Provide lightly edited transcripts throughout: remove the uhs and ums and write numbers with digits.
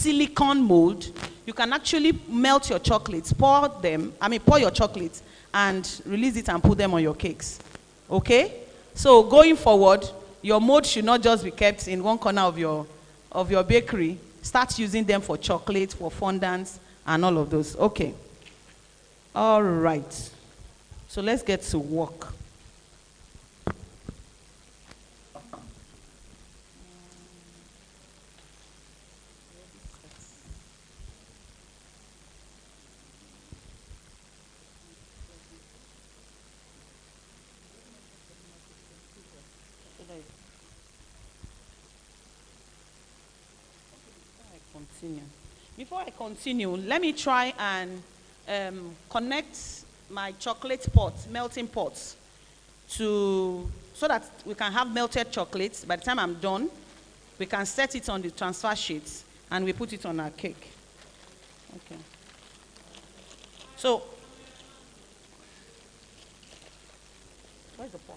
silicone mold, you can actually melt your chocolates, pour your chocolates and release it and put them on your cakes. Okay? So going forward, your mold should not just be kept in one corner of your bakery. Start using them for chocolate, for fondants, and all of those. Okay. All right. So let's get to work. Before I continue, let me try and connect my chocolate pots, melting pots, so that we can have melted chocolates. By the time I'm done, we can set it on the transfer sheets and we put it on our cake. Okay. So, where's the pot?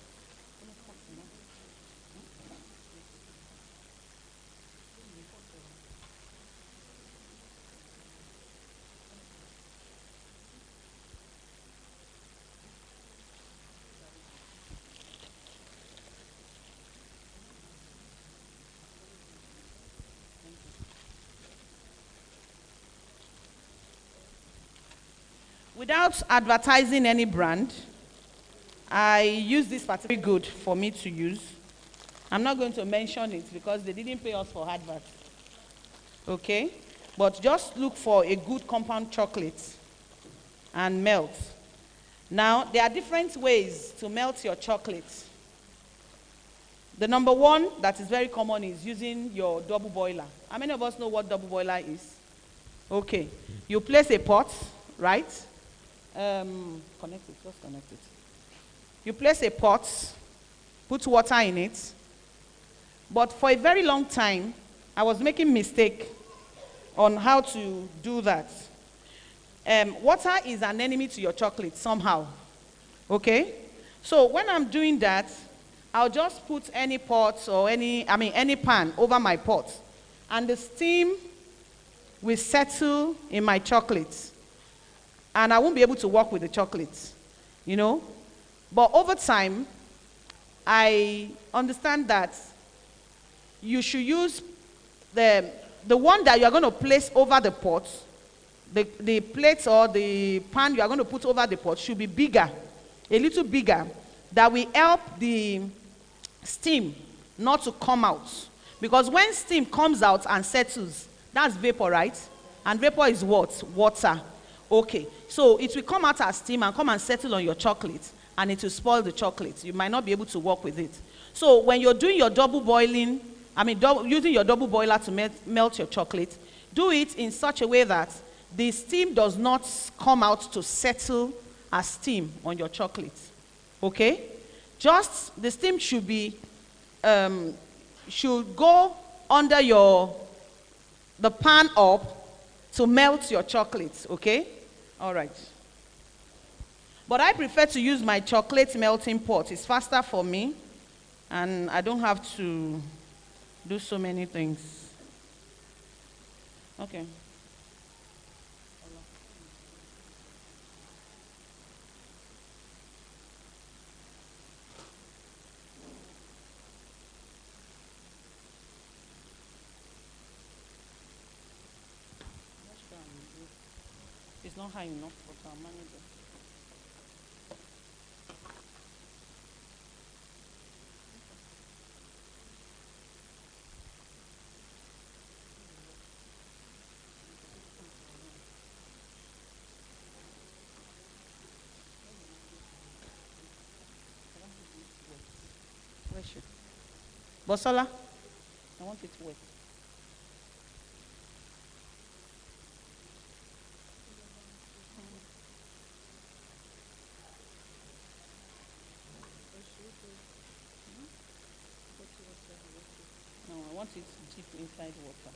Without advertising any brand, I use this particularly good for me to use. I'm not going to mention it because they didn't pay us for adverts. Okay? But just look for a good compound chocolate and melt. Now, there are different ways to melt your chocolate. The number one that is very common is using your double boiler. How many of us know what double boiler is? Okay. You place a pot, right? Connect it, just connect it. You place a pot, put water in it. But for a very long time, I was making mistake on how to do that. Water is an enemy to your chocolate somehow. Okay? So when I'm doing that, I'll just put any pot or any pan over my pot. And the steam will settle in my chocolate. And I won't be able to work with the chocolate, you know. But over time, I understand that you should use the one that you are going to place over the pot, the plate or the pan you are going to put over the pot should be bigger, a little bigger, that will help the steam not to come out. Because when steam comes out and settles, that's vapor, right? And vapor is what? Water. Okay, so it will come out as steam and come and settle on your chocolate, and it will spoil the chocolate. You might not be able to work with it. So when you're doing your double boiling, using your double boiler to melt your chocolate, do it in such a way that the steam does not come out to settle as steam on your chocolate. Okay? Just the steam should be should go under the pan up to melt your chocolates. Okay? All right. But I prefer to use my chocolate melting pot. It's faster for me, and I don't have to do so many things. Okay. It's not high enough, but I'll manage it. Where should? Bosola, I want it wet. No, I want it deep inside water.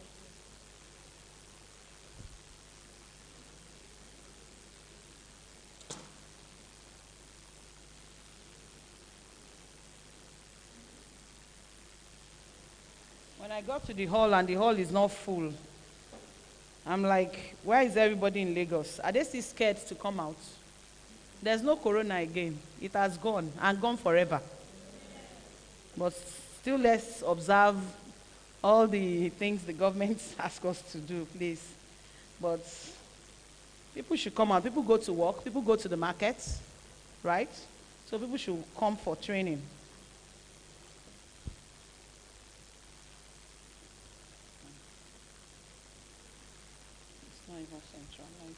When I got to the hall and the hall is not full, I'm like, where is everybody in Lagos? Are they still scared to come out? There's no corona again. It has gone and gone forever. But still, let's observe all the things the government asks us to do, please. But people should come out. People go to work. People go to the markets, right? So people should come for training. It's not even centralized.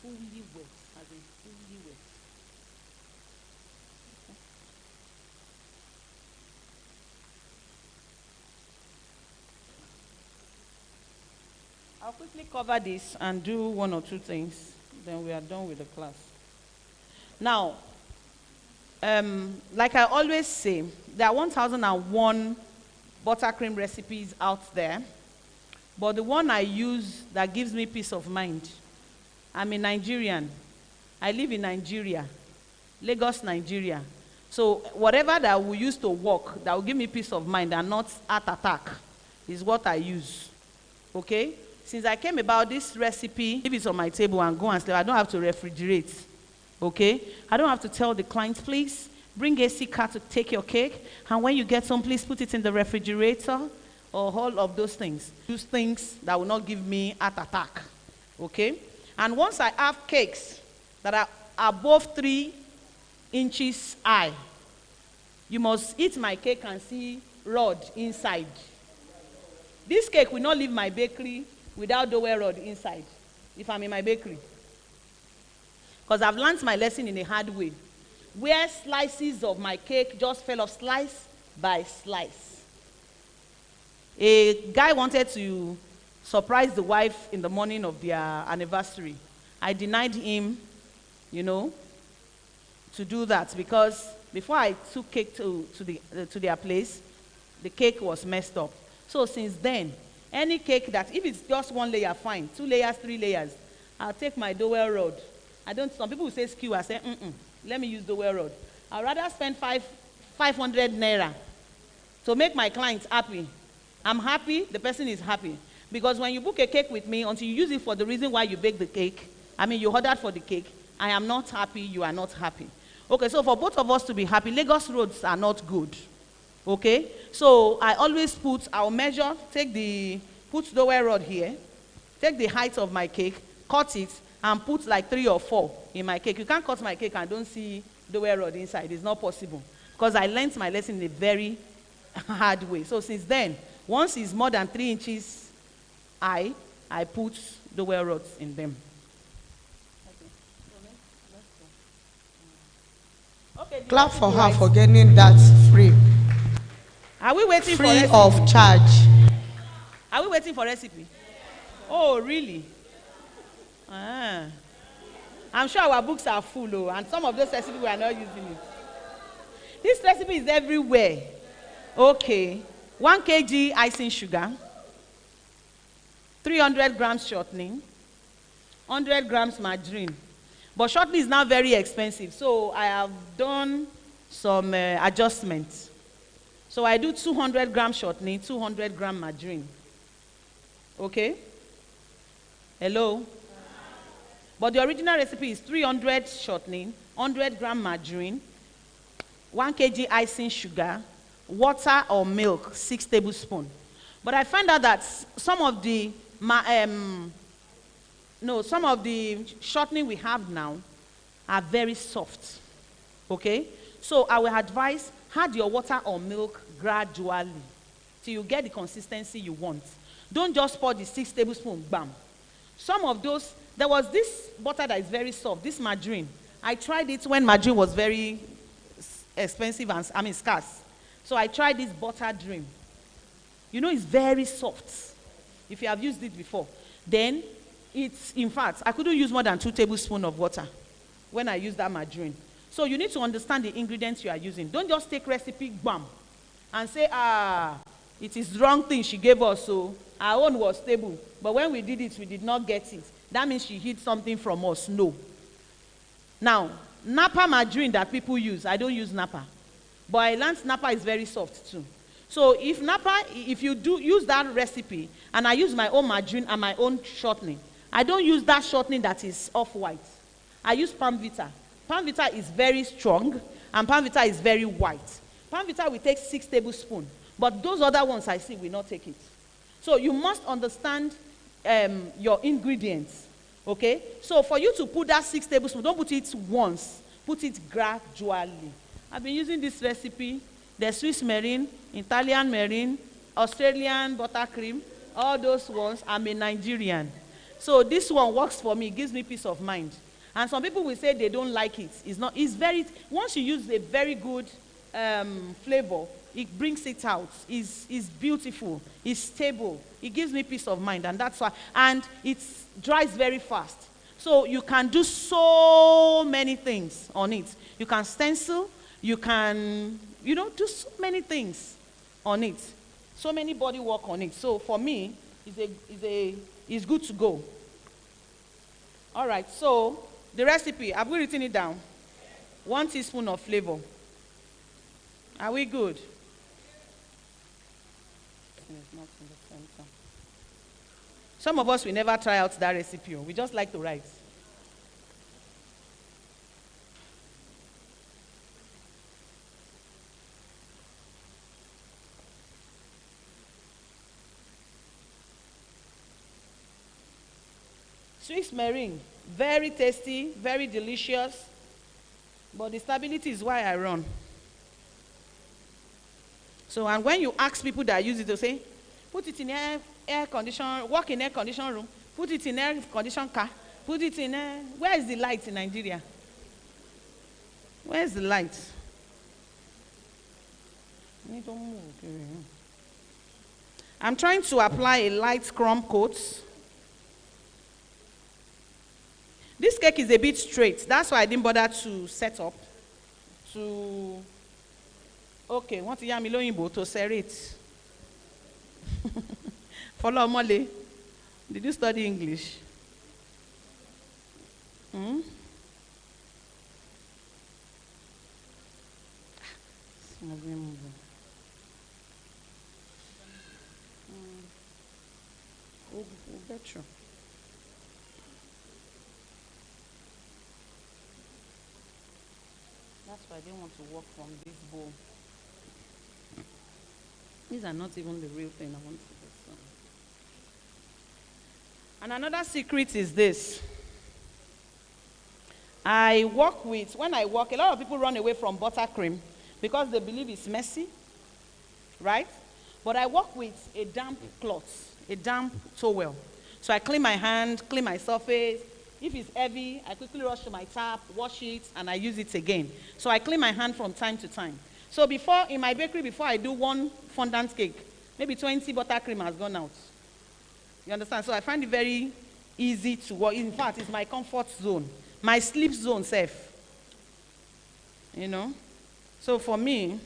Fully wet, as in fully wet. Okay. I'll quickly cover this and do one or two things, then we are done with the class. Now, like I always say, there are 1001 buttercream recipes out there, but the one I use that gives me peace of mind, I'm a Nigerian. I live in Nigeria, Lagos, Nigeria. So whatever that will use to work, that will give me peace of mind and not heart attack, is what I use. Okay? Since I came about this recipe, leave it on my table and go and sleep. I don't have to refrigerate. Okay? I don't have to tell the client, please, bring AC car to take your cake. And when you get home, please put it in the refrigerator. Or all of those things. Use things that will not give me heart attack. Okay? And once I have cakes that are above 3 inches high, you must eat my cake and see rod inside. This cake will not leave my bakery without dowel rod inside, if I'm in my bakery. Because I've learned my lesson in a hard way, where slices of my cake just fell off slice by slice. A guy wanted to surprise the wife in the morning of their anniversary. I denied him, to do that, because before I took cake to their place, the cake was messed up. So since then, any cake that, if it's just 1 layer, fine. 2 layers, 3 layers, I'll take my dowel rod. Some people will say skew, I say, let me use dowel rod. I'd rather spend 500 naira to make my clients happy. I'm happy, the person is happy. Because when you book a cake with me, until you use it for the reason why you bake the cake, you ordered for the cake, I am not happy, you are not happy. Okay, so for both of us to be happy, Lagos roads are not good. Okay, so I always I'll measure, put dowel rod here, take the height of my cake, cut it, and put like 3 or 4 in my cake. You can't cut my cake and don't see dowel rod inside. It's not possible. Because I learned my lesson in a very hard way. So since then, once it's more than 3 inches high, I put dowel rods in them. Okay, clap for her for getting that free. Are we waiting for recipe? Free of charge. Are we waiting for recipe? Oh, really? I'm sure our books are full, and some of those recipes we are not using it. This recipe is everywhere. Okay. 1 kg icing sugar, 300 grams shortening, 100 grams margarine. But shortening is now very expensive, so I have done some adjustments. So I do 200 grams shortening, 200 grams margarine. Okay? Hello? But the original recipe is 300 shortening, 100 grams margarine, 1 kg icing sugar, water or milk, 6 tablespoons. But I find out that some of the shortening we have now are very soft. Okay? So I will advise, add your water or milk gradually till you get the consistency you want. Don't just pour the 6 tablespoons, bam. Some of those, there was this butter that is very soft, this margarine. I tried it when margarine was very expensive and scarce. So I tried this butter dream. It's very soft. If you have used it before. Then, in fact, I couldn't use more than 2 tablespoons of water when I used that margarine. So you need to understand the ingredients you are using. Don't just take recipe, bam, and say, it is the wrong thing she gave us, so our own was stable. But when we did it, we did not get it. That means she hid something from us. No. Now, Napa margarine that people use, I don't use Napa. But I learned Napa is very soft too. So if you do use that recipe, and I use my own margarine and my own shortening, I don't use that shortening that is off-white. I use Palm Vita. Palm Vita is very strong, and Palm Vita is very white. Palm Vita will take 6 tablespoons, but those other ones I see will not take it. So you must understand your ingredients, okay? So for you to put that 6 tablespoons, don't put it once, put it gradually. I've been using this recipe, the Swiss marine, Italian marine, Australian buttercream, all those ones. I'm a Nigerian. So this one works for me, gives me peace of mind. And some people will say they don't like it. Once you use a very good flavor, it brings it out. It's beautiful, it's stable, it gives me peace of mind, and that's why. And it dries very fast. So you can do so many things on it. You can stencil, you can, do so many things on it. So many body work on it. So for me, it's good to go. All right, so the recipe, have we written it down? 1 teaspoon of flavor. Are we good? Some of us will never try out that recipe. We just like to write. Swiss marine, very tasty, very delicious, but the stability is why I run. So, and when you ask people that use it, they'll say, put it in air condition, work in air condition room, put it in air condition car, put it in where is the light in Nigeria? Where is the light? I'm trying to apply a light crumb coat. This cake is a bit straight. That's why I didn't bother to set up. Okay, want to yam Iloyinbo to serrate. Follow Mole. Did you study English? Better. That's why I didn't want to work from this bowl. These are not even the real thing I want to do. And another secret is this. When I work, a lot of people run away from buttercream because they believe it's messy, right? But I work with a damp cloth, a damp towel. So I clean my hand, clean my surface. If it's heavy, I quickly rush to my tap, wash it, and I use it again. So I clean my hand from time to time. So in my bakery, before I do one fondant cake, maybe 20 buttercream has gone out. You understand? So I find it very easy to work. In fact, it's my comfort zone, my sleep zone safe. So for me,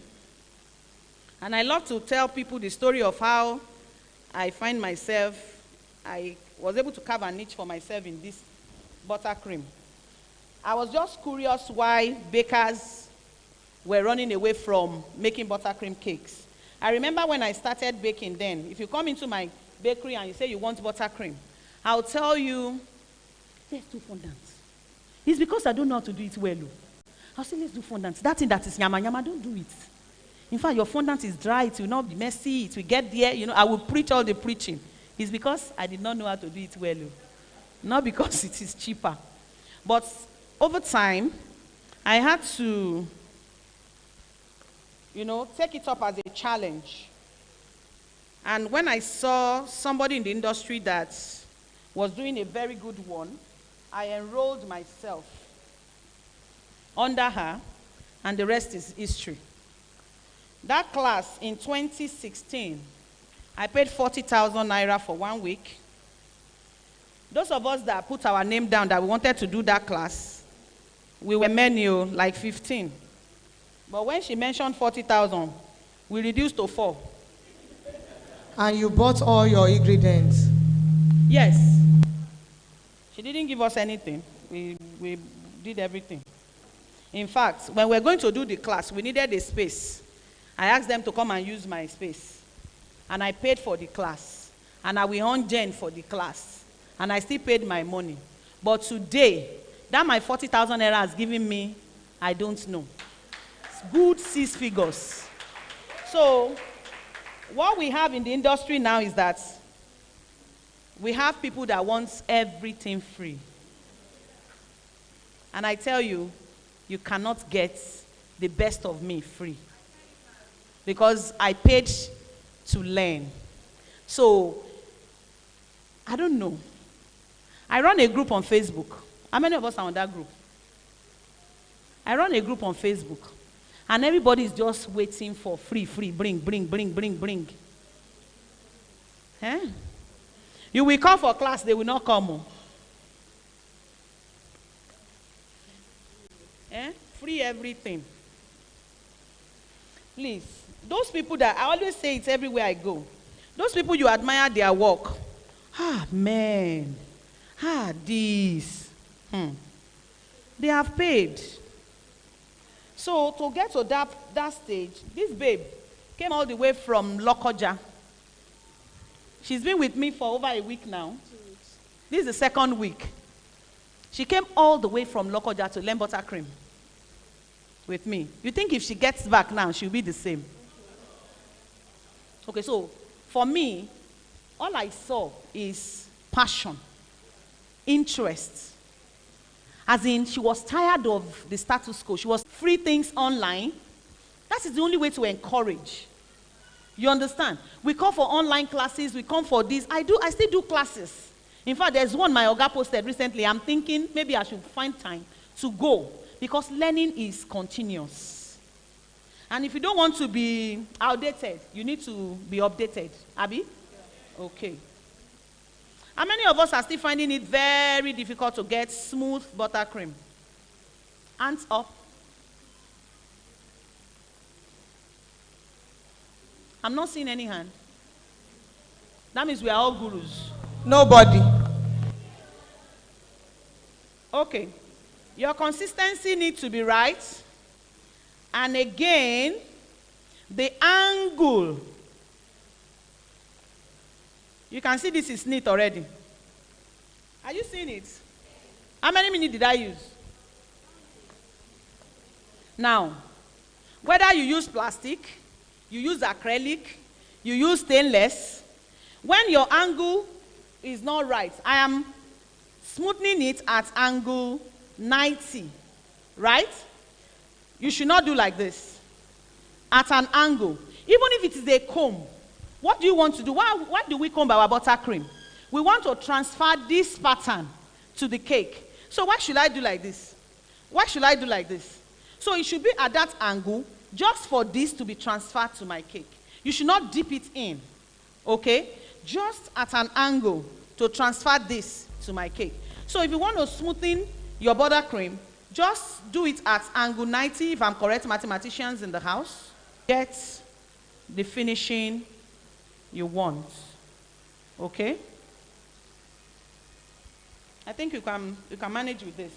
and I love to tell people the story of how I find myself, I was able to carve a niche for myself in this buttercream. I was just curious why bakers were running away from making buttercream cakes. I remember when I started baking then, if you come into my bakery and you say you want buttercream, I'll tell you, let's do fondant. It's because I don't know how to do it well. I'll say, let's do fondant. That thing that is yama yama, don't do it. In fact, your fondant is dry, it will not be messy, it will get there, I will preach all the preaching. It's because I did not know how to do it well. Not because it is cheaper. But over time, I had to, take it up as a challenge. And when I saw somebody in the industry that was doing a very good one, I enrolled myself under her, and the rest is history. That class in 2016, I paid 40,000 naira for 1 week. Those of us that put our name down that we wanted to do that class, we were many, like 15. But when she mentioned 40,000, we reduced to 4. And you bought all your ingredients? Yes. She didn't give us anything. We did everything. In fact, when we were going to do the class, we needed a space. I asked them to come and use my space. And I paid for the class. And I will earn Jen for the class. And I still paid my money. But today, that my 40,000 naira has given me, I don't know. It's good 6 figures. So, what we have in the industry now is that we have people that want everything free. And I tell you, you cannot get the best of me free. Because I paid to learn. So, I don't know. I run a group on Facebook. How many of us are on that group? I run a group on Facebook. And everybody is just waiting for free, bring. Eh? You will come for class, they will not come. Eh? Free everything. Please, those people that, I always say it everywhere I go. Those people you admire their work. Ah, man. Ah, this. They have paid. So to get to that stage, this babe came all the way from Lokoja. She's been with me for over a week now. 2 weeks. This is the second week. She came all the way from Lokoja to learn buttercream with me. You think if she gets back now, she'll be the same? Okay, so for me, all I saw is passion, interest. As in, she was tired of the status quo. She was free things online. That is the only way to encourage. You understand? We come for online classes. We come for this. I still do classes. In fact, there's one my Oga posted recently. I'm thinking maybe I should find time to go because learning is continuous. And if you don't want to be outdated, you need to be updated. Abby? Okay. How many of us are still finding it very difficult to get smooth buttercream? Hands up. I'm not seeing any hand. That means we are all gurus. Nobody. Okay. Your consistency needs to be right. And again, the angle. You can see this is neat already. Are you seeing it? How many minutes did I use? Now, whether you use plastic, you use acrylic, you use stainless, when your angle is not right, I am smoothing it at angle 90, right? You should not do like this. At an angle. Even if it is a comb, what do you want to do? Why do we comb our buttercream? We want to transfer this pattern to the cake. So why should I do like this? Why should I do like this? So it should be at that angle just for this to be transferred to my cake. You should not dip it in, okay? Just at an angle to transfer this to my cake. So if you want to smoothen your buttercream, just do it at angle 90, if I'm correct, mathematicians in the house. Get the finishing you want, okay? I think you can manage with this.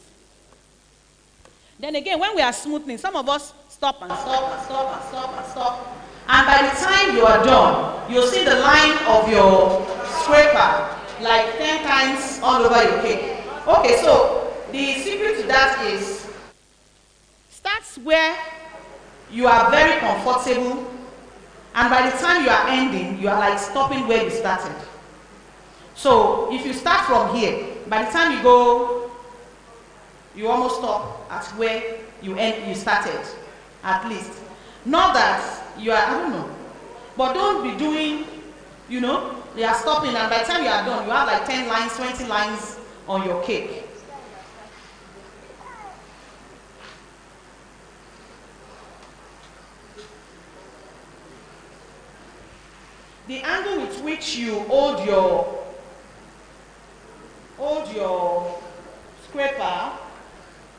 Then again, when we are smoothing, some of us stop and stop and stop and stop and stop. And by the time you are done, you'll see the line of your scraper like 10 times all over your cake. Okay, so the secret to that is start where you are very comfortable, and by the time you are ending, you are like stopping where you started. So if you start from here, by the time you go, you almost stop at where you started, at least. Not that you are, I don't know, but don't be doing, you are stopping, and by the time you are done, you have like 10 lines, 20 lines on your cake. The angle with which you hold your scraper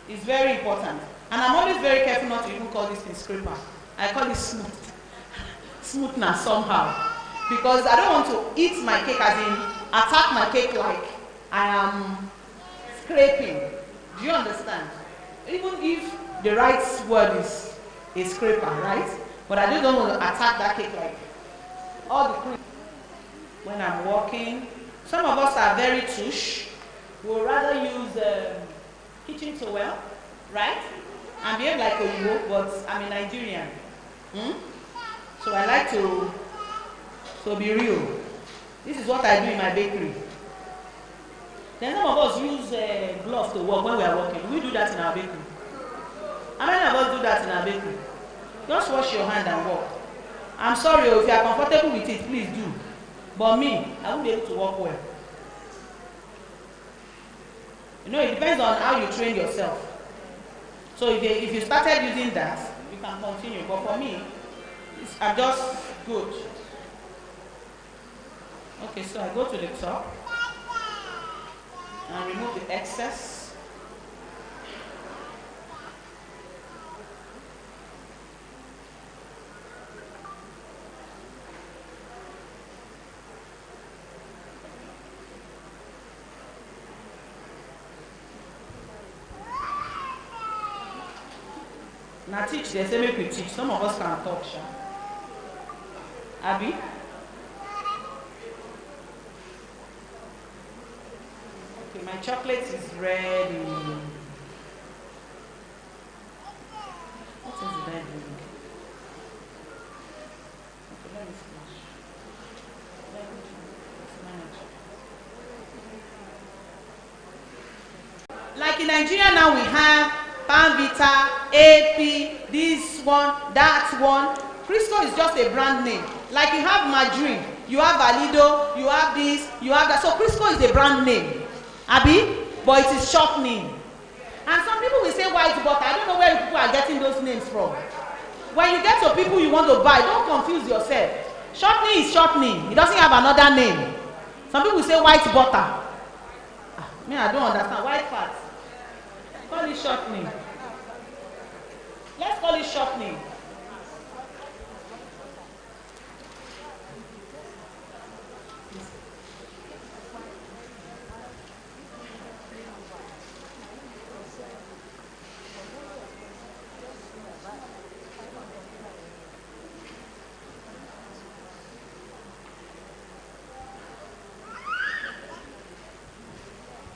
is very important. And I'm always very careful not to even call this thing scraper. I call it smoothness somehow. Because I don't want to eat my cake, as in attack my cake like I am scraping. Do you understand? Even if the right word is a scraper, right? But I just don't want to attack that cake like all the cream. When I'm walking, some of us are very touche. We'll rather use kitchen towel, right? And behave like a Igbo, but I'm a Nigerian. So I like to be real. This is what I do in my bakery. Then some of us use gloves to work when we are working. We do that in our bakery. How many of us do that in our bakery? Just wash your hand and walk. I'm sorry, if you are comfortable with it, please do. But me, I won't be able to walk well. You know, it depends on how you train yourself. So if you started using that, you can continue. But for me, I'm just good. Okay, so I go to the top and remove the excess. Now teach, they say make we teach. Some of us can talk, sha. Abby? Okay, my chocolate is ready. What else did I do? Okay, let me splash. Like in Nigeria now we have Panvita, AP, this one, that one. Crisco is just a brand name. Like you have Margarine, you have Valido, you have this, you have that. So Crisco is a brand name, Abi, but it is shortening. And some people will say white butter. I don't know where people are getting those names from. When you get to people you want to buy, don't confuse yourself. Shortening is shortening. It doesn't have another name. Some people say white butter. Me, I don't understand. White fat. Call it shortening. Let's call it shortening.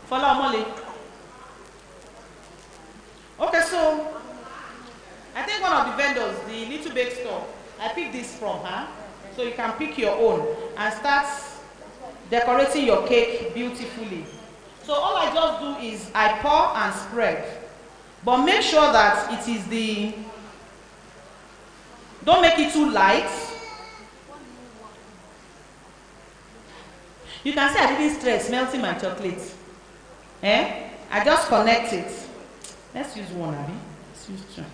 Follow Molly. Okay, so I think one of the vendors, the Little Bake Store, I picked this from her. So you can pick your own and start decorating your cake beautifully. So all I just do is I pour and spread. But make sure that it is don't make it too light. You can see I didn't stress melting my chocolate. I just connect it. Let's use one, Abby. Let's use two.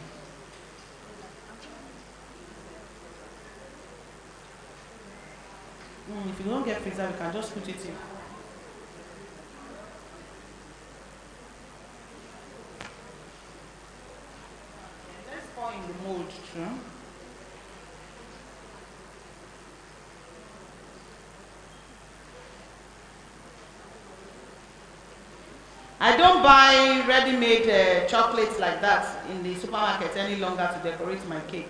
If you don't get freezer, we can just put it in. Let's pour in the mold too. I don't buy ready-made chocolates like that in the supermarket any longer to decorate my cake.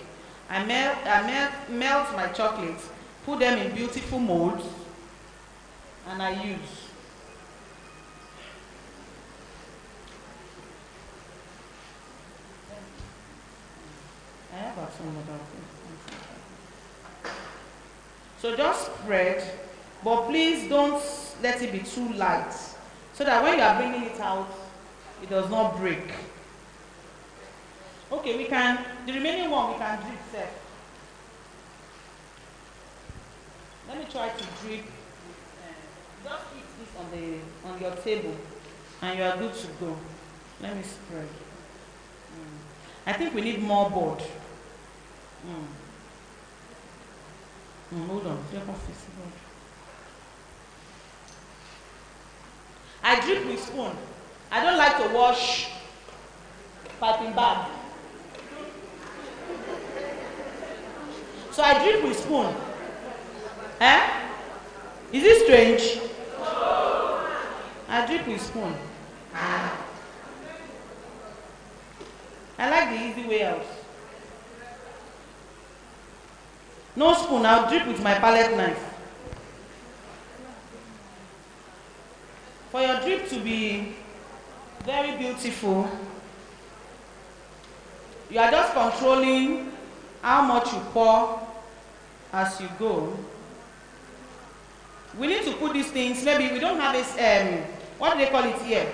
I melt my chocolates, put them in beautiful molds, and I use. I have some other things. So just spread, but please don't let it be too light, so that when you are bringing it out, it does not break. Okay, the remaining one we can drip set. Let me try to drip. Just keep this on your table, and you are good to go. Let me spread. I think we need more board. Hold on. I drip with spoon. I don't like to wash piping bag. So I drip with spoon. Is it strange? I drip with spoon. I like the easy way out. No spoon, I'll drip with my palette knife. For your drip to be very beautiful, you are just controlling how much you pour as you go. We need to put these things, maybe we don't have this, what do they call it here?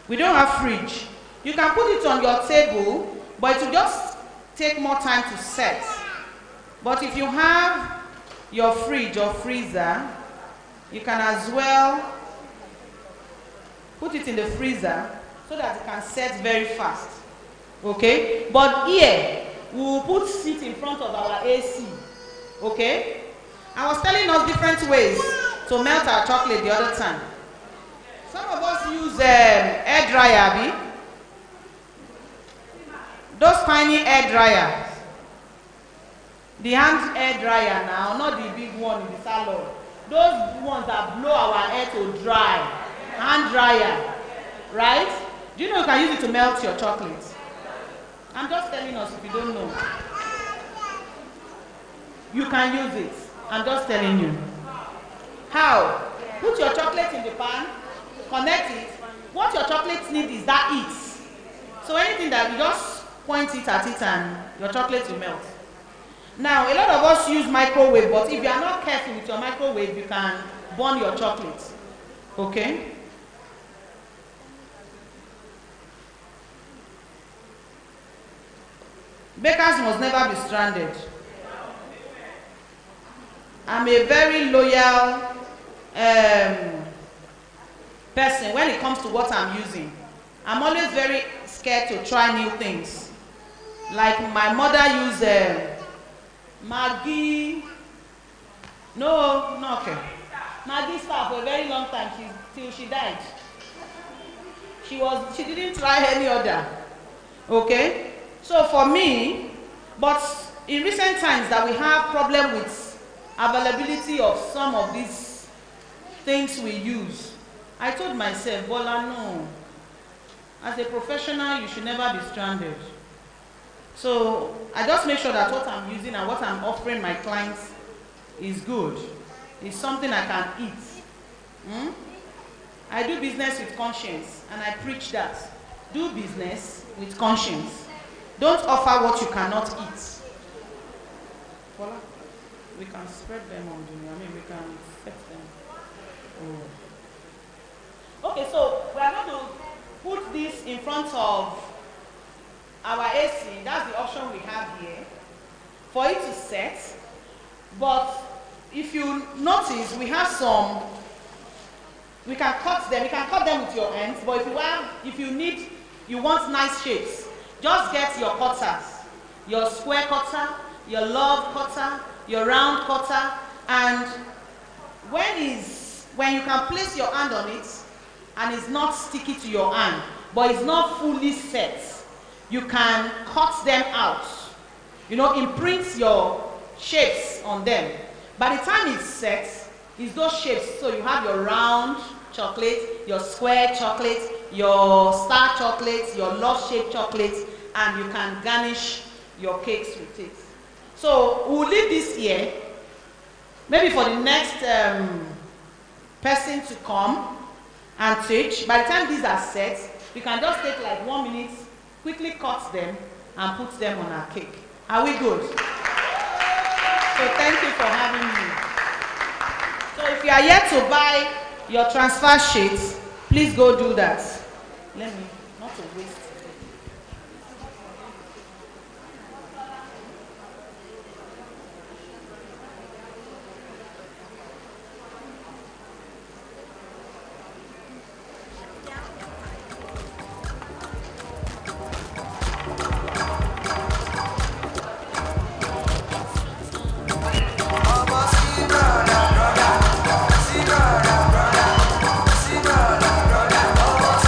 We don't have fridge. You can put it on your table, but it will just take more time to set. But if you have your fridge or freezer, you can as well put it in the freezer so that it can set very fast. Okay? But here, we will put it in front of our AC. Okay? I was telling us different ways to melt our chocolate the other time. Some of us use air dryer, those tiny air dryers. The hand air dryer now, not the big one in the salon. Those ones that blow our hair to dry. Hand dryer. Right? Do you know you can use it to melt your chocolate? I'm just telling us if you don't know. You can use it. I'm just telling you. How? Put your chocolate in the pan, connect it. What your chocolate needs is that heat. So anything that you just point it at it and your chocolate will melt. Now, a lot of us use microwave, but if you are not careful with your microwave, you can burn your chocolate. Okay? Bakers must never be stranded. I'm a very loyal person when it comes to what I'm using. I'm always very scared to try new things. Like my mother used Maggi. No, okay. Maggi star for a very long time till she died. She didn't try any other. Okay? So for me, but in recent times that we have problem with availability of some of these things we use, I told myself, Bola, no. As a professional, you should never be stranded. So I just make sure that what I'm using and what I'm offering my clients is good. It's something I can eat. I do business with conscience, and I preach that. Do business with conscience. Don't offer what you cannot eat. Bola, we can spread them on the, we can set them. Oh. Okay, so we are going to put this in front of our AC. That's the option we have here for it to set. But if you notice, we have some, we can cut them. You can cut them with your hands, but you want nice shapes, just get your cutters, your square cutter, your love cutter, your round cutter, and when you can place your hand on it and it's not sticky to your hand, but it's not fully set, you can cut them out. Imprint your shapes on them. By the time it's set, it's those shapes. So you have your round chocolate, your square chocolate, your star chocolate, your love-shaped chocolate, and you can garnish your cakes with it. So we'll leave this here, maybe for the next person to come and teach. By the time these are set, we can just take like 1 minute, quickly cut them and put them on our cake. Are we good? So thank you for having me. So if you are yet to buy your transfer sheets, please go do that. Let me, not to waste.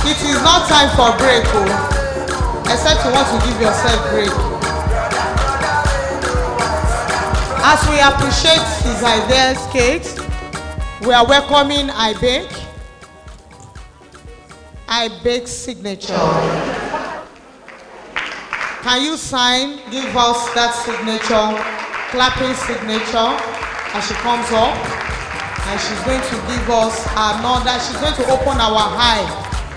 It is not time for break, except you want to give yourself break. As we appreciate his ideas cakes, we are welcoming I Bake signature. Can you sign, give us that signature, clapping signature as she comes up? And she's going to give us another, she's going to open our eye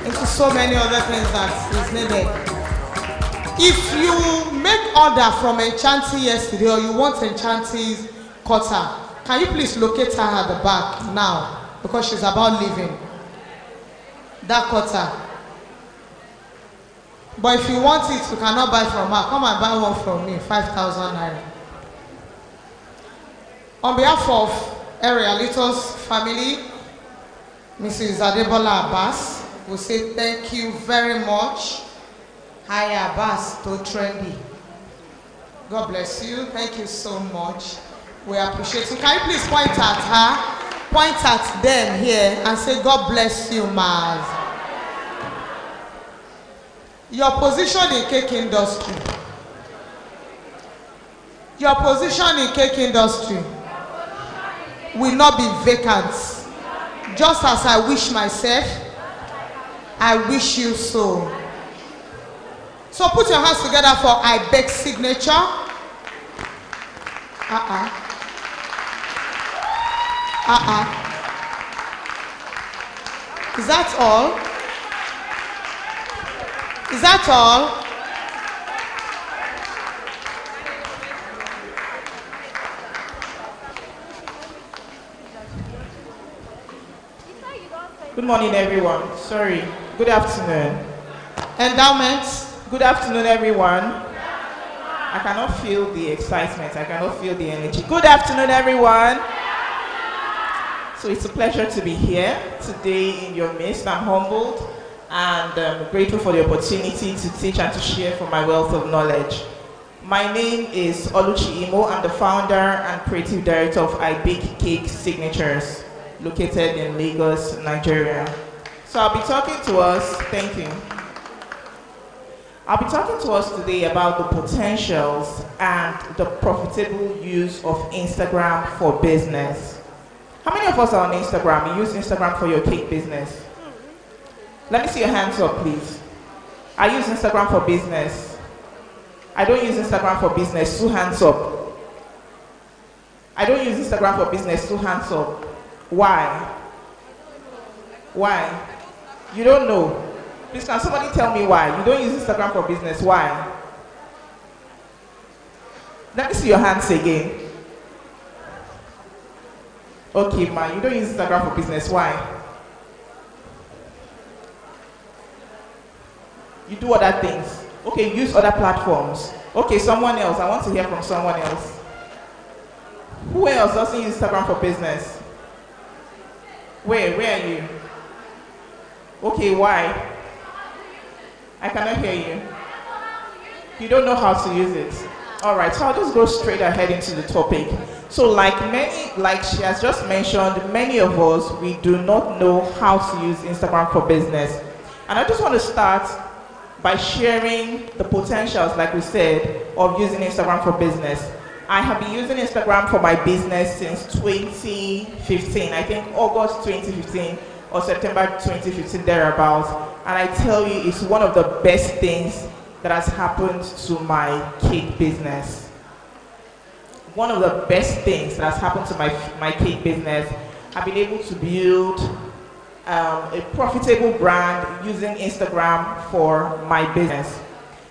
into so many other things that is needed. If you make order from Enchanti yesterday or you want Enchanti's cutter, can you please locate her at the back now? Because she's about leaving. That cutter. But if you want it, you cannot buy from her. Come and buy one from me, 5,000 naira. On behalf of Royalithos family, Mrs. Adebola Abbas, we say thank you very much. Hi Abbas, to trendy. God bless you. Thank you so much. We appreciate you. Can you please point at her? Point at them here and say, God bless you, Maz. Your position in cake industry. Your position in cake industry will not be vacant. Just as I wish myself, I wish you so. So put your hands together for I beg signature. Is that all? Is that all? Good morning, everyone. Sorry. Good afternoon. Endowments. Good afternoon, everyone. I cannot feel the excitement. I cannot feel the energy. Good afternoon, everyone. So it's a pleasure to be here today in your midst. I'm humbled and grateful for the opportunity to teach and to share from my wealth of knowledge. My name is Oluchi Imo. I'm the founder and creative director of I Bake Cake Signatures, located in Lagos, Nigeria. So I'll be talking to us, thank you. I'll be talking to us today about the potentials and the profitable use of Instagram for business. How many of us are on Instagram? You use Instagram for your cake business? Let me see your hands up, please. I use Instagram for business. I don't use Instagram for business. 2 hands up. I don't use Instagram for business. 2 hands up. Why? Why? You don't know. Please, can somebody tell me why? You don't use Instagram for business. Why? Let me see your hands again. Okay, ma, you don't use Instagram for business. Why? You do other things. Okay, use other platforms. Okay, someone else. I want to hear from someone else. Who else doesn't use Instagram for business? Where are you? Okay, why? I cannot hear you. You don't know how to use it. All right, so I'll just go straight ahead into the topic. So like she has just mentioned, many of us, we do not know how to use Instagram for business. And I just want to start by sharing the potentials, like we said, of using Instagram for business. I have been using Instagram for my business since 2015. I think August 2015 or September 2015, thereabouts. And I tell you, it's one of the best things that has happened to my cake business. One of the best things that has happened to my cake business. I've been able to build a profitable brand using Instagram for my business.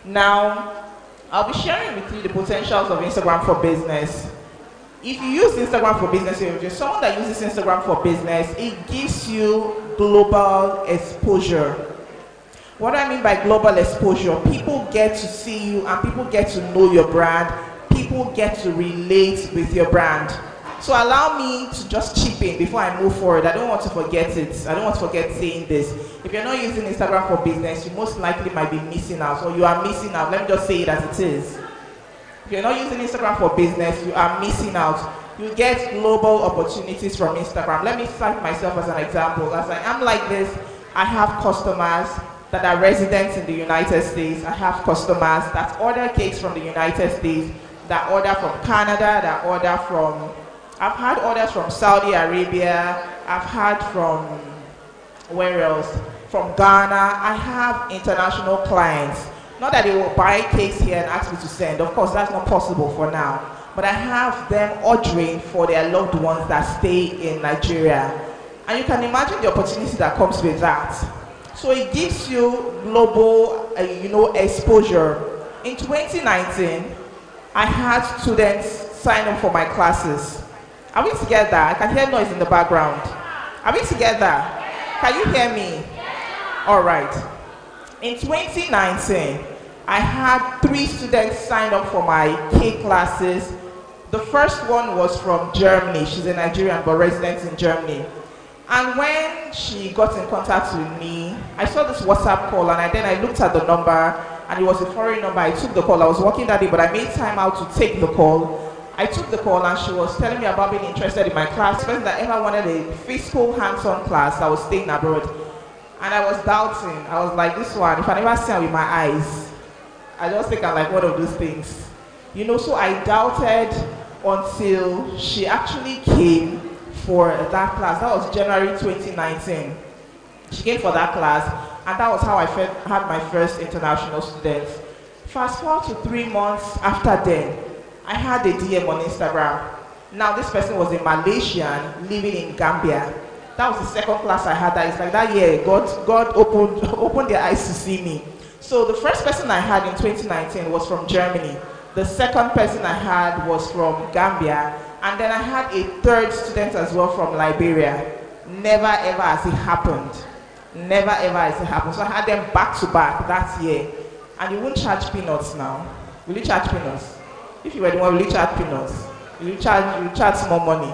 Now, I'll be sharing with you the potentials of Instagram for business. If you use Instagram for business, if you're someone that uses Instagram for business, it gives you global exposure. What do I mean by global exposure? People get to see you and people get to know your brand. People get to relate with your brand. So allow me to just chip in before I move forward. I don't want to forget it. I don't want to forget saying this. If you're not using Instagram for business, you most likely might be missing out, or you are missing out. Let me just say it as it is. If you're not using Instagram for business, you are missing out. You get global opportunities from Instagram. Let me cite myself as an example. As I am like this, I have customers that are residents in the United States. I have customers that order cakes from the United States, that order from Canada, that order from... I've had orders from Saudi Arabia. I've had from... Where else? From Ghana. I have international clients. Not that they will buy cakes here and ask me to send. Of course, that's not possible for now. But I have them ordering for their loved ones that stay in Nigeria. And you can imagine the opportunity that comes with that. So it gives you global, exposure. In 2019, I had students sign up for my classes. Are we together? I can hear noise in the background. Are we together? Can you hear me? All right. In 2019, I had 3 students sign up for my cake classes. The first one was from Germany. She's a Nigerian but resident in Germany. And when she got in contact with me, I saw this WhatsApp call, and then I looked at the number, and it was a foreign number. I took the call. I was working that day, but I made time out to take the call. I took the call, and she was telling me about being interested in my class, person that ever wanted a physical hands-on class that was staying abroad. And I was doubting. I was like, this one, if I never see her with my eyes, I just think I'm like one of those things. So I doubted until she actually came for that class. That was January 2019. She came for that class, and that was how I had my first international students. Fast forward to 3 months after then, I had a DM on Instagram. Now this person was a Malaysian living in Gambia. That was the second class I had. That is like that year, God opened their eyes to see me. So the first person I had in 2019 was from Germany. The second person I had was from Gambia. And then I had a third student as well from Liberia. Never ever has it happened. Never ever has it happened. So I had them back to back that year. And you won't charge peanuts now. Will you charge peanuts? If you were the one, will you charge peanuts? Will you charge small money?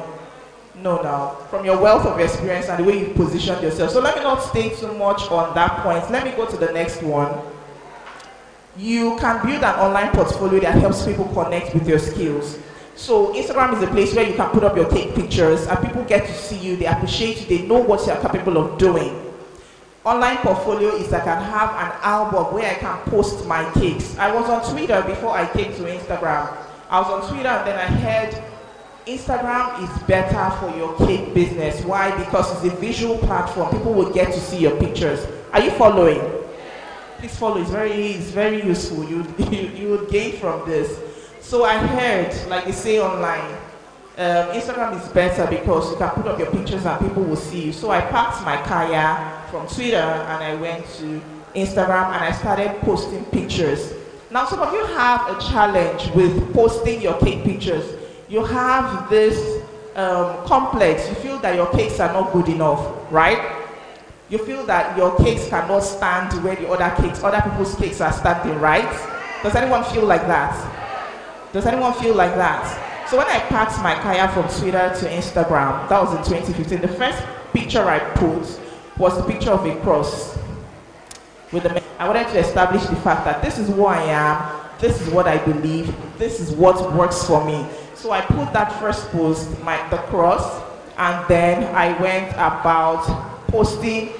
No, now. From your wealth of experience and the way you positioned yourself. So let me not stay too much on that point. Let me go to the next one. You can build an online portfolio that helps people connect with your skills. So Instagram is a place where you can put up your cake pictures and people get to see you, they appreciate you, they know what you're capable of doing. Online portfolio is I can have an album where I can post my cakes. I was on Twitter before I came to Instagram. I was on Twitter and then I heard Instagram is better for your cake business. Why? Because it's a visual platform. People will get to see your pictures. Are you following? Please follow. It's very useful. You would gain from this. So I heard, like they say online, Instagram is better because you can put up your pictures and people will see you. So I packed my kaya from Twitter and I went to Instagram and I started posting pictures. Now some of you have a challenge with posting your cake pictures. You have this complex. You feel that your cakes are not good enough, right? You feel that your cakes cannot stand where the other people's cakes are standing, right? Does anyone feel like that? Does anyone feel like that? So when I packed my kaya from Twitter to Instagram, that was in 2015, the first picture I put was the picture of a cross. I wanted to establish the fact that this is who I am, this is what I believe, this is what works for me. So I put that first post, the cross, and then I went about posting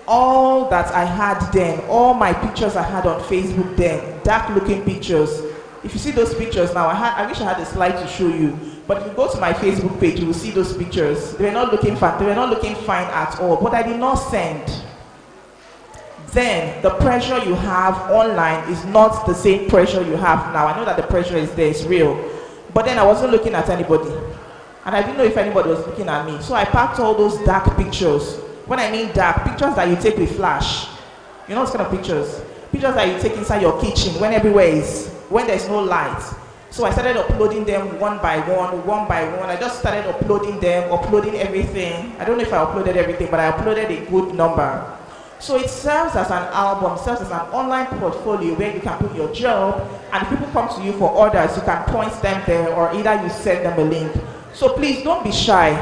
all that I had then, all my pictures I had on Facebook then, dark looking pictures. If you see those pictures now, I wish I had a slide to show you, but if you go to my Facebook page, you will see those pictures. They were not looking fine at all, but I did not send. Then the pressure you have online is not the same pressure you have now. I know that the pressure is there, it's real, but then I wasn't looking at anybody, and I didn't know if anybody was looking at me. So I packed all those dark pictures. When I mean dark, pictures that you take with flash. You know what kind of pictures? Pictures that you take inside your kitchen when there's no light. So I started uploading them one by one. I just started uploading everything. I don't know if I uploaded everything, but I uploaded a good number. So it serves as an album, serves as an online portfolio where you can put your job, and if people come to you for orders, you can point them there, or either you send them a link. So please don't be shy.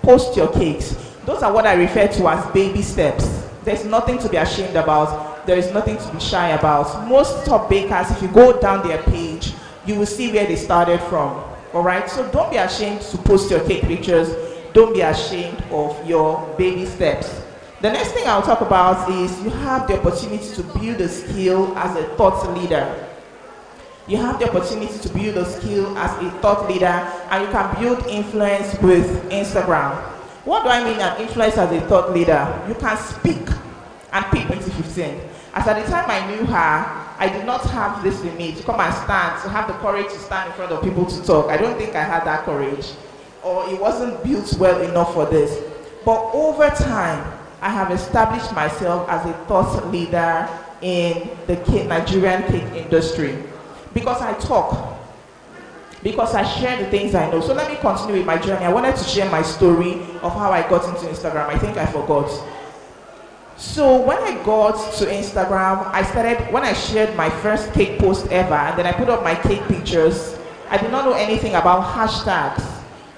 Post your cakes. Those are what I refer to as baby steps. There's nothing to be ashamed about. There is nothing to be shy about. Most top bakers, if you go down their page, you will see where they started from. All right? So don't be ashamed to post your cake pictures. Don't be ashamed of your baby steps. The next thing I'll talk about is you have the opportunity to build a skill as a thought leader. You have the opportunity to build a skill as a thought leader, and you can build influence with Instagram. What do I mean an influence as a thought leader? You can speak, and pick 2015. As at the time I knew her, I did not have this in me to come and stand, to have the courage to stand in front of people to talk. I don't think I had that courage, or it wasn't built well enough for this. But over time, I have established myself as a thought leader in the Nigerian cake industry because I talk, because I share the things I know. So let me continue with my journey. I wanted to share my story of how I got into Instagram. I think I forgot. So when I got to Instagram, when I shared my first cake post ever, and then I put up my cake pictures, I did not know anything about hashtags.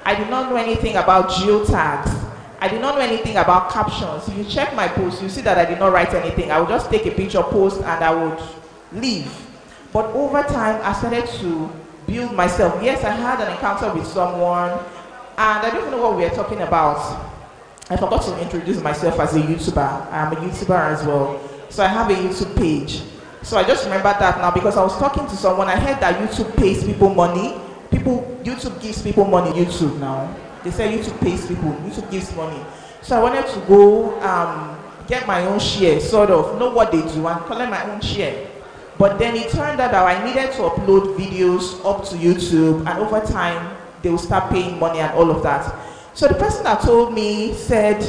I did not know anything about geotags. I did not know anything about captions. If you check my post, you see that I did not write anything. I would just take a picture, post, and I would leave. But over time, I started to build myself. Yes, I had an encounter with someone, and I don't even know what we were talking about. I forgot to introduce myself as a YouTuber. I'm a YouTuber as well. So I have a YouTube page. So I just remember that now because I was talking to someone. I heard that YouTube pays people money. YouTube gives people money. YouTube now. They say YouTube pays people. YouTube gives money. So I wanted to go get my own share, sort of, know what they do and collect my own share. But then it turned out that I needed to upload videos up to YouTube, and over time, they will start paying money and all of that. So the person that told me said,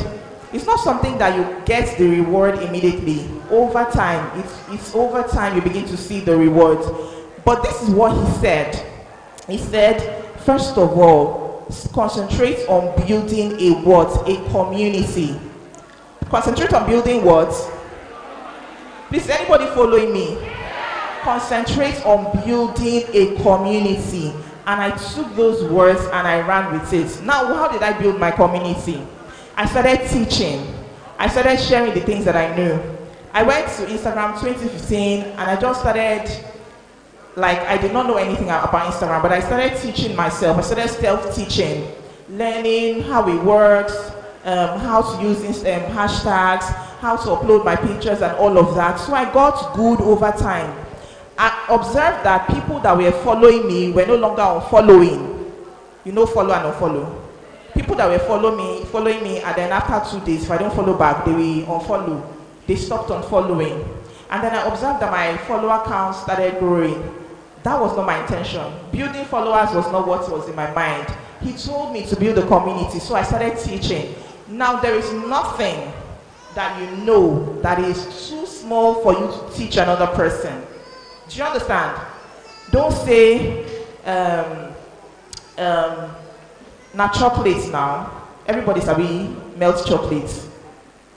it's not something that you get the reward immediately. Over time, it's over time you begin to see the rewards. But this is what he said. He said, first of all, concentrate on building a what? A community. Concentrate on building what? Please, anybody following me? Concentrate on building a community. And I took those words and I ran with it. Now, how did I build my community? I started teaching. I started sharing the things that I knew. I went to Instagram 2015 and I just started, I did not know anything about Instagram, but I started teaching myself. I started self-teaching, learning how it works, how to use hashtags, how to upload my pictures and all of that. So I got good over time. I observed that people that were following me were no longer unfollowing. You know, follow and unfollow. People that were following me, and then after 2 days, if I don't follow back, they will unfollow. They stopped unfollowing. And then I observed that my follower count started growing. That was not my intention. Building followers was not what was in my mind. He told me to build a community, so I started teaching. Now, there is nothing that you know that is too small for you to teach another person. Do you understand? Don't say, not chocolates now. Everybody's melt chocolates.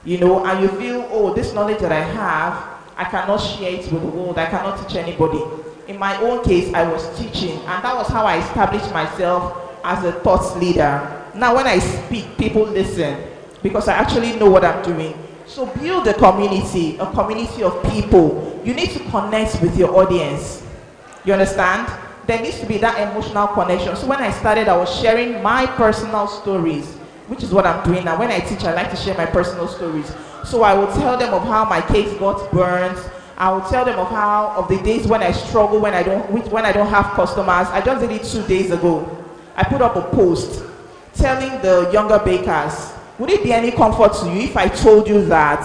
You know, and you feel, oh, this knowledge that I have, I cannot share it with the world. I cannot teach anybody. In my own case, I was teaching, and that was how I established myself as a thought leader. Now, when I speak, people listen because I actually know what I'm doing. So build a community of people. You need to connect with your audience. You understand? There needs to be that emotional connection. So when I started, I was sharing my personal stories, which is what I'm doing now. When I teach, I like to share my personal stories. So I will tell them of how my cakes got burned. I will tell them of the days when I struggle, when I don't have customers. I just did it 2 days ago. I put up a post telling the younger bakers, would it be any comfort to you if I told you that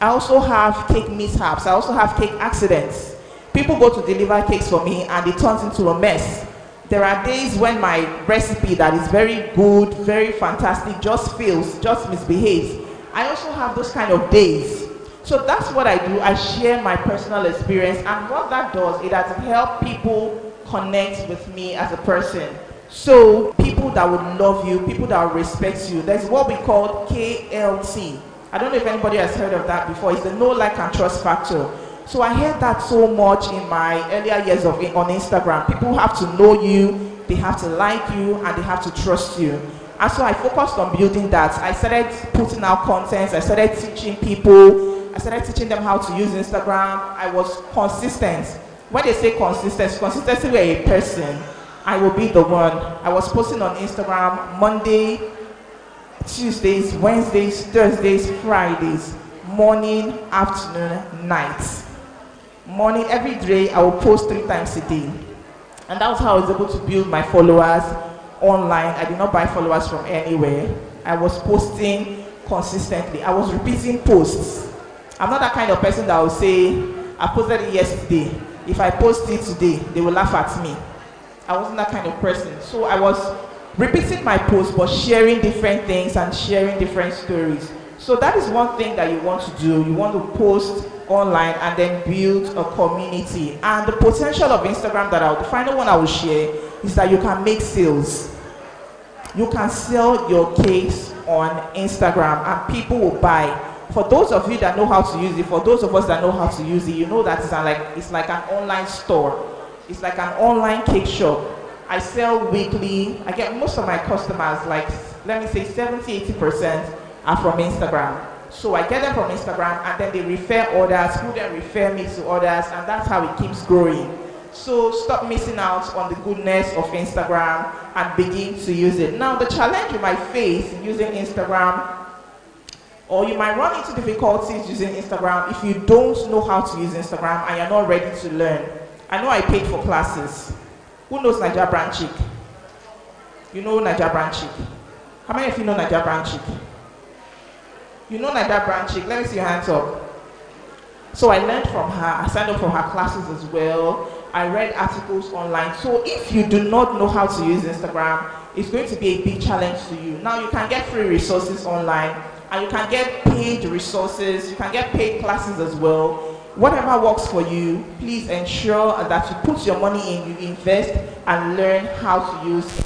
I also have cake mishaps, I also have cake accidents? People go to deliver cakes for me and it turns into a mess. There are days when my recipe that is very good, very fantastic, just fails, just misbehaves. I also have those kind of days. So that's what I do. I share my personal experience, and what that does, it has helped people connect with me as a person. So people that would love you, people that would respect you, there's what we call KLT. I don't know if anybody has heard of that before. It's the know, like, and trust factor. So I heard that so much in my earlier years on Instagram. People have to know you, they have to like you, and they have to trust you. And so I focused on building that. I started putting out content. I started teaching people. I started teaching them how to use Instagram. I was consistent. When they say consistency with a person, I will be the one. I was posting on Instagram Monday, Tuesdays, Wednesdays, Thursdays, Fridays, morning, afternoon, night. Morning, every day, I will post 3 times a day. And that was how I was able to build my followers online. I did not buy followers from anywhere. I was posting consistently. I was repeating posts. I'm not that kind of person that will say, I posted it yesterday. If I post it today, they will laugh at me. I wasn't that kind of person. So I was repeating my posts, but sharing different things and sharing different stories. So that is one thing that you want to do. You want to post online and then build a community. And the potential of Instagram the final one I will share is that you can make sales. You can sell your cakes on Instagram and people will buy. For those of you that know how to use it, for those of us that know how to use it, you know that it's like an online store. It's like an online cake shop. I sell weekly. I get most of my customers, like let me say 70-80% are from Instagram. So I get them from Instagram and then they refer others, who then refer me to others, and that's how it keeps growing. So stop missing out on the goodness of Instagram and begin to use it. Now the challenge you might face in using Instagram, or you might run into difficulties using Instagram if you don't know how to use Instagram and you're not ready to learn. I know I paid for classes. Who knows Naija Brand Chick? You know Naija Brand Chick? How many of you know Naija Brand Chick? You know Naija Brand Chick? Let me see your hands up. So I learned from her. I signed up for her classes as well. I read articles online. So if you do not know how to use Instagram, it's going to be a big challenge to you. Now you can get free resources online and you can get paid resources. You can get paid classes as well. Whatever works for you, please ensure that you put your money in, you invest and learn how to use it.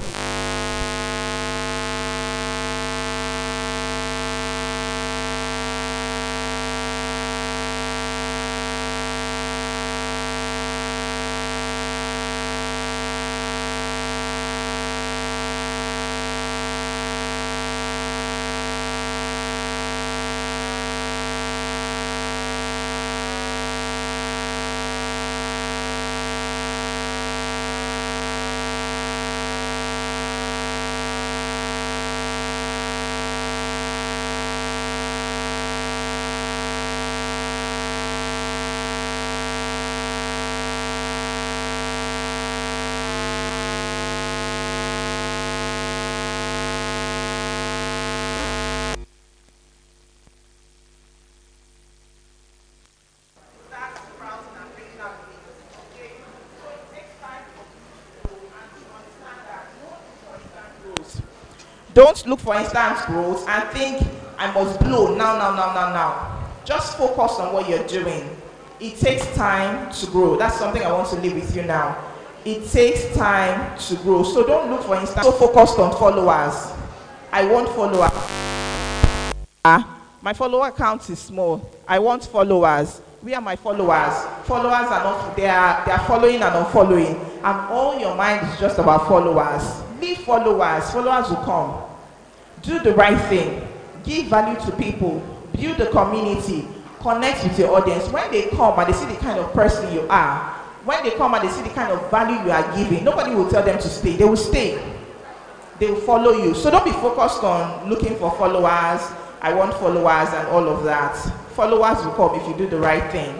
Don't look for instant growth and think I must blow now. Just focus on what you're doing. It takes time to grow. That's something I want to leave with you now. It takes time to grow. So don't look for instant. So focused on followers. I want followers. My follower count is small. I want followers. Where are my followers? Followers are not, they are following and unfollowing. And all your mind is just about followers. Leave followers. Followers will come. Do the right thing. Give value to people. Build a community. Connect with your audience. When they come and they see the kind of person you are, when they come and they see the kind of value you are giving, nobody will tell them to stay. They will stay. They will follow you. So don't be focused on looking for followers. I want followers and all of that. Followers will come if you do the right thing.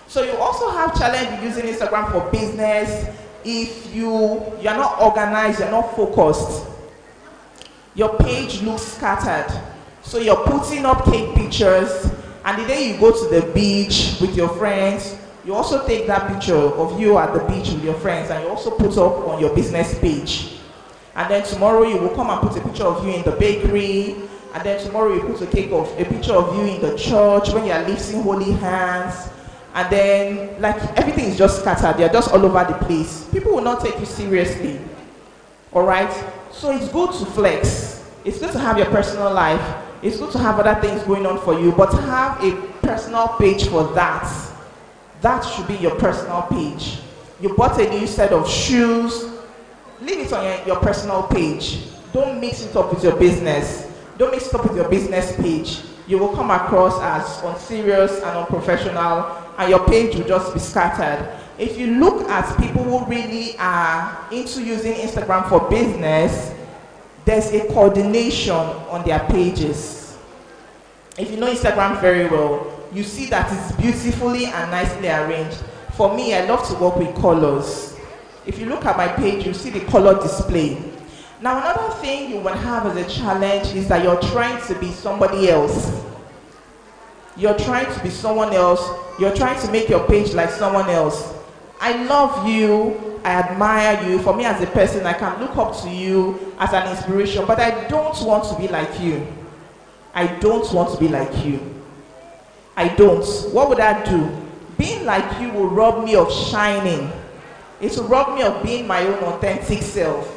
So you also have challenge using Instagram for business. If you're not organized, you're not focused, your page looks scattered. So you're putting up cake pictures, and the day you go to the beach with your friends, you also take that picture of you at the beach with your friends and you also put up on your business page. And then tomorrow you will come and put a picture of you in the bakery, and then tomorrow you put a picture of you in the church when you are lifting holy hands. And then, like, everything is just scattered. They're just all over the place. People will not take you seriously. All right? So it's good to flex. It's good to have your personal life. It's good to have other things going on for you. But have a personal page for that. That should be your personal page. You bought a new set of shoes. Leave it on your personal page. Don't mix it up with your business. Don't mix it up with your business page. You will come across as unserious and unprofessional, and your page will just be scattered. If you look at people who really are into using Instagram for business, there's a coordination on their pages. If you know Instagram very well, you see that it's beautifully and nicely arranged. For me, I love to work with colors. If you look at my page, you see the color display. Now, another thing you will have as a challenge is that you're trying to be somebody else. You're trying to be someone else. You're trying to make your page like someone else. I love you. I admire you. For me as a person, I can look up to you as an inspiration, but I don't want to be like you. I don't want to be like you. I don't. What would I do? Being like you will rob me of shining. It will rob me of being my own authentic self.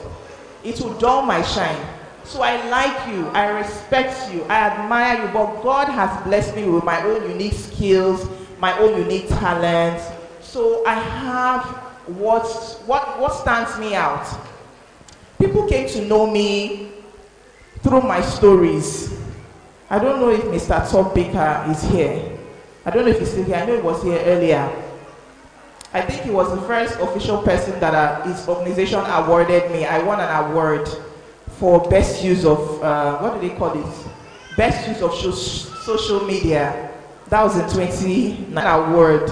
It will dull my shine. So I like you, I respect you, I admire you, but God has blessed me with my own unique skills, my own unique talents. So I have what stands me out. People came to know me through my stories. I don't know if Mr. Top Baker is here. I don't know if he's still here. I know he was here earlier. I think he was the first official person that his organization awarded me. I won an award for best use of, what do they call it? Best use of social media. That was in 2019 award.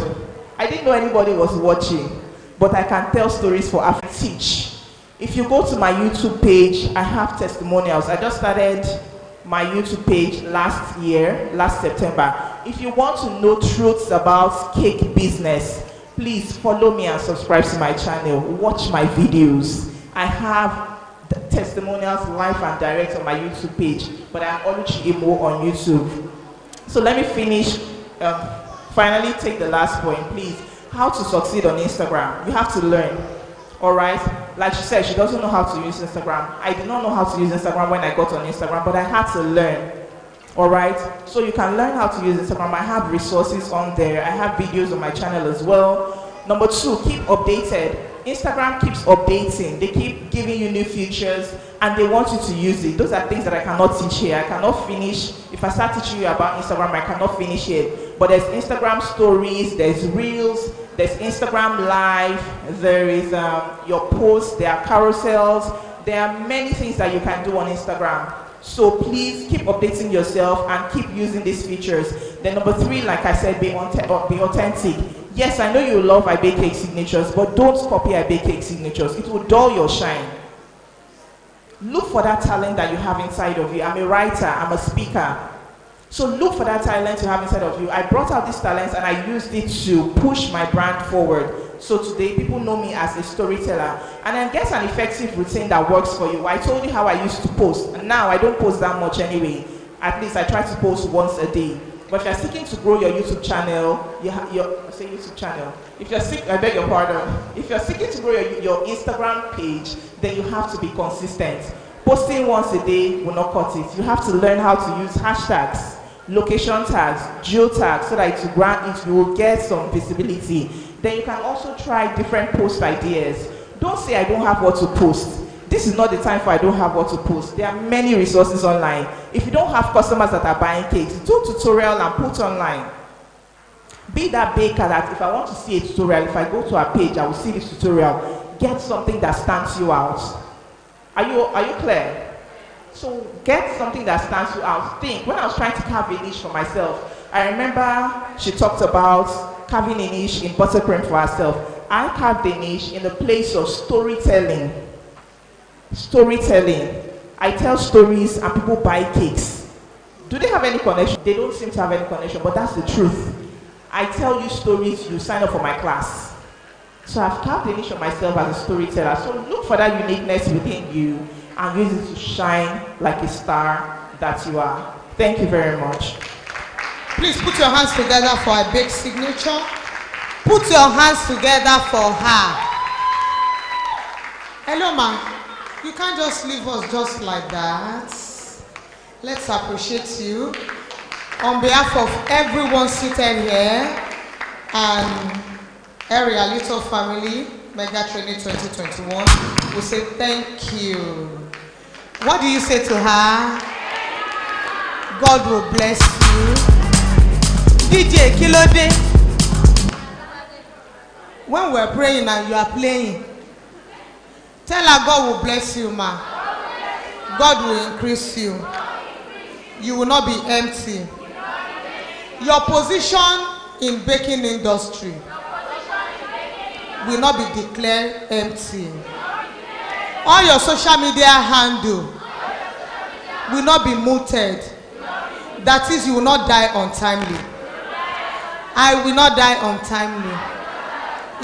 I didn't know anybody was watching, but I can tell stories for Africa. Teach. If you go to my YouTube page, I have testimonials. I just started my YouTube page last September. If you want to know truths about cake business, please follow me and subscribe to my channel. Watch my videos. I have testimonials live and direct on my YouTube page, but I'm Oluchi Imo on YouTube. So let me finish. Finally, take the last point, please. How to succeed on Instagram? You have to learn. All right. Like she said, she doesn't know how to use Instagram. I did not know how to use Instagram when I got on Instagram, but I had to learn. All right. So you can learn how to use Instagram. I have resources on there. I have videos on my channel as well. Number 2, keep updated. Instagram keeps updating. They keep giving you new features and they want you to use it. Those are things that I cannot teach here. I cannot finish. If I start teaching you about Instagram, I cannot finish it. But there's Instagram stories, there's reels, there's Instagram live, there is your posts, there are carousels. There are many things that you can do on Instagram. So please keep updating yourself and keep using these features. Then number 3, like I said, be authentic. Yes, I know you love I Bake Cake signatures, but don't copy I Bake Cake signatures. It will dull your shine. Look for that talent that you have inside of you. I'm a writer, I'm a speaker. So look for that talent you have inside of you. I brought out these talents and I used it to push my brand forward. So today people know me as a storyteller. And then get an effective routine that works for you. I told you how I used to post. And now I don't post that much anyway. At least I try to post once a day. But if you're seeking to grow your YouTube channel, YouTube channel. If you're I beg your pardon. If you're seeking to grow your Instagram page, then you have to be consistent. Posting once a day will not cut it. You have to learn how to use hashtags, location tags, geo tags, so that you will get some visibility. Then you can also try different post ideas. Don't say I don't have what to post. This is not the time for I don't have what to post. There are many resources online. If you don't have customers that are buying cakes, do a tutorial and put online. Be that baker that if I want to see a tutorial, if I go to a page, I will see this tutorial. Get something that stands you out. Are you clear? So get something that stands you out. Think, when I was trying to carve a niche for myself, I remember she talked about carving a niche in buttercream for herself. I carved a niche in the place of storytelling. Storytelling. I tell stories and people buy cakes. Do they have any connection? They don't seem to have any connection, but that's the truth. I tell you stories, you sign up for my class. So I've carved a niche of myself as a storyteller. So look for that uniqueness within you and use it to shine like a star that you are. Thank you very much. Please put your hands together for a big signature. Put your hands together for her. Hello, ma. You can't just leave us just like that. Let's appreciate you. On behalf of everyone seated here and Royalithos family, Mega Training 2021, we say thank you. What do you say to her? God will bless you. DJ Kilode, when we're praying and you are playing, tell her God will bless you, ma. God will increase you. You will not be empty. Your position in baking industry will not be declared empty. All your social media handle will not be muted. That is, you will not die untimely. I will not die untimely.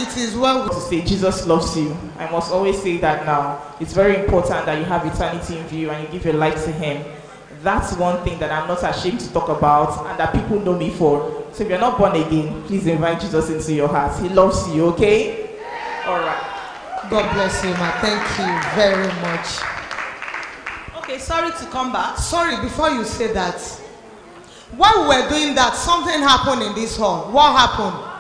It is well To say Jesus loves you. I must always say that now. It's very important that you have eternity in view and you give your life to him. That's one thing that I'm not ashamed to talk about and that people know me for. So if you're not born again, please invite Jesus into your heart. He loves you, okay? All right. God bless you, ma. Thank you very much. Okay, sorry to come back. Sorry, before you say that, while we were doing that, something happened in this hall. What happened?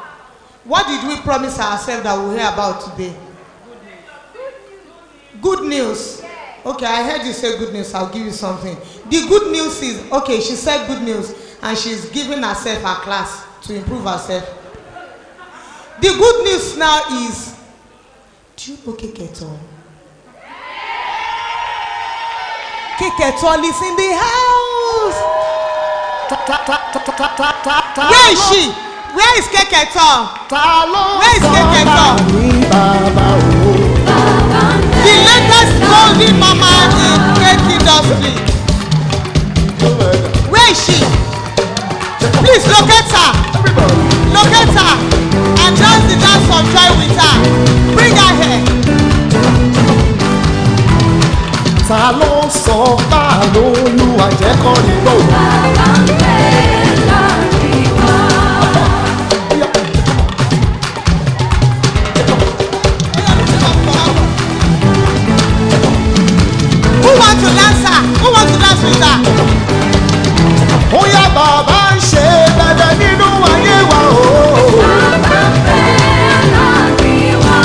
What did we promise ourselves that we'll hear about today? Good news. Okay, I heard you say good news. I'll give you something. The good news is, okay, she said good news and she's giving herself a class to improve herself. The good news now is, do you know Keketon? Keketon is in the house. Where is she? Where is Keketon? Where is Keketon? The latest golden mama in cake industry. Where is she? Please locate her. Locate her and dance the dance of joy with her. Bring her here. Ta ló sọ bá lóluwà jẹ́ kọ́ ní gbò. Bàbá ń bẹ láàrin wa. Who want to dance her? Who want to dance with her? Bóyá bàbá ń ṣe bẹ̀bẹ̀ nínú ayé wa o. Bàbá ń bẹ láàrin wa.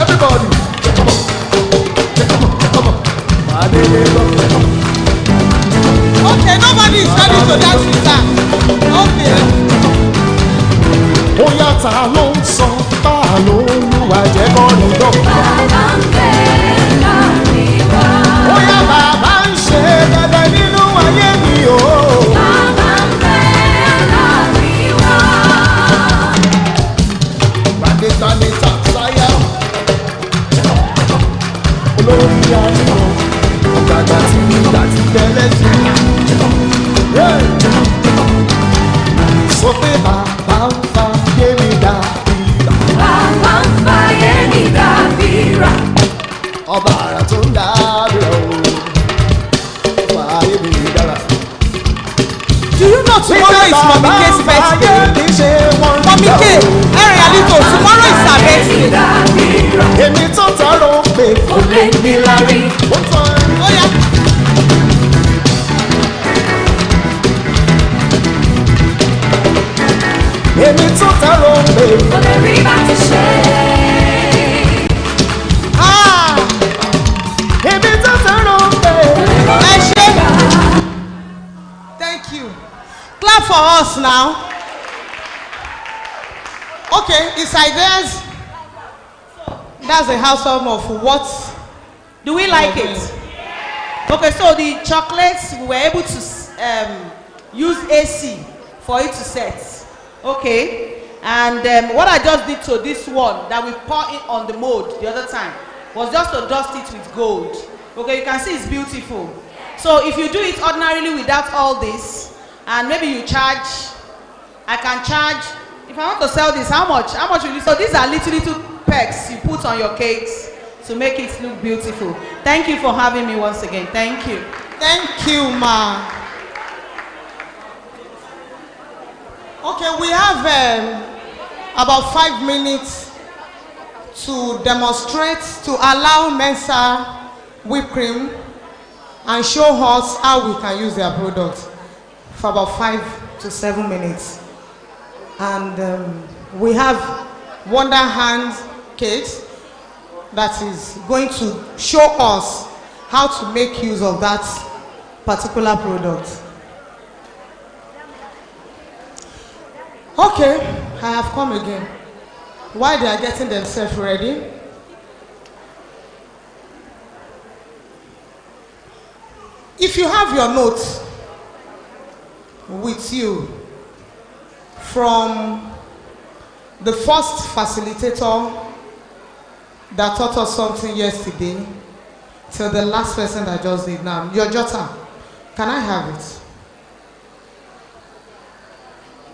Everybody. Okay, nobody is ready to dance with her. Okay. Bóyá ta ló ń sọ bá lóluwà jẹ́ kọ́ ní gbò. Bàbá ń bẹ láàrin wa. Bóyá bàbá ń ṣe bẹ̀bẹ̀ nínú ayé mi o. Bàbá ń bẹ láàrin wa. Gbàdégbàdéta sáyà. Olórí ayọ̀ gbàgbà tí nígbà tí bẹ̀rẹ̀ sí. Sọ pé bàbá ń fa yé mi dàbíra. Bàbá ń fa yé mi dàbíra. Ọba àrà tó ń dàbíra o. Fa yé mi dára. Do you know tomorrow is Mommy K's birthday? Mommy K, Royalithos, tomorrow is her birthday. Èmi tó tọrọ pé kò lè ní lárí. Ó tán. Oh yeah. Èmi tó tọrọ pé kò lè rí bá ti ṣe. Ah, Èmi tó tọrọ pé ẹ ṣé. Thank you. Clap for us now. Okay, it's ideas. That's a household of what? Do we like it? Okay, so the chocolates, we were able to use AC for it to set. Okay, and what I just did to this one that we pour in on the mold the other time was just to dust it with gold. Okay, you can see it's beautiful. So if you do it ordinarily without all this, and maybe you charge, I can charge, if I want to sell this, how much will you? So these are little pecks you put on your cakes to make it look beautiful. Thank you for having me once again. Thank you. Thank you, ma. Okay, we have about 5 minutes to demonstrate, to allow Mensa whipped cream and show us how we can use their product for about 5 to 7 minutes. And we have Wonder Hand cakes that is going to show us how to make use of that particular product. Okay, I have come again. While they are getting themselves ready, if you have your notes with you from the first facilitator that taught us something yesterday till the last person that just did now, your jotter, can I have it?